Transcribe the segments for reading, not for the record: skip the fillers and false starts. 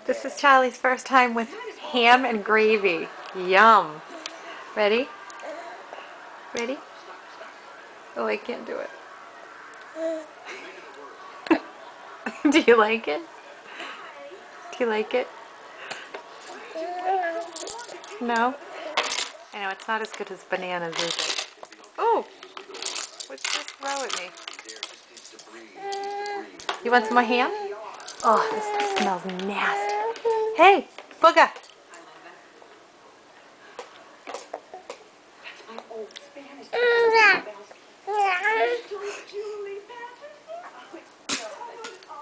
This is Charlie's first time with ham and gravy. Yum. Ready? Ready? Oh, I can't do it. Do you like it? Do you like it? No? I know, it's not as good as bananas, is it? Oh! What's this throw at me? You want some more ham? Oh, this stuff smells nasty. Hey, Booga!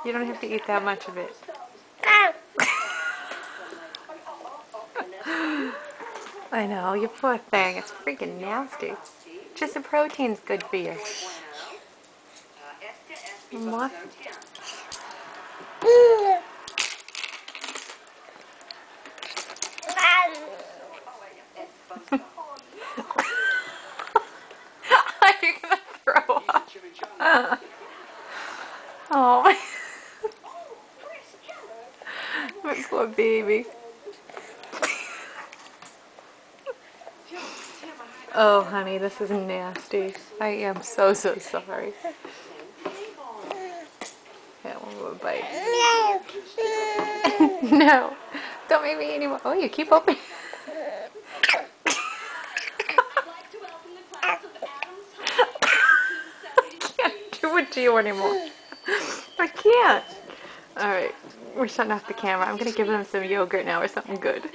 You don't have to eat that much of it. I know, you poor thing. It's freaking nasty. Just the protein's good for you. More? Are you gonna throw up? Oh my poor baby. Oh honey, this is nasty. I am so sorry. Yeah, one more bite. No, don't make me anymore. Oh, you keep opening. I can't do it to you anymore. I can't. Alright, we're shutting off the camera. I'm gonna give them some yogurt now or something good.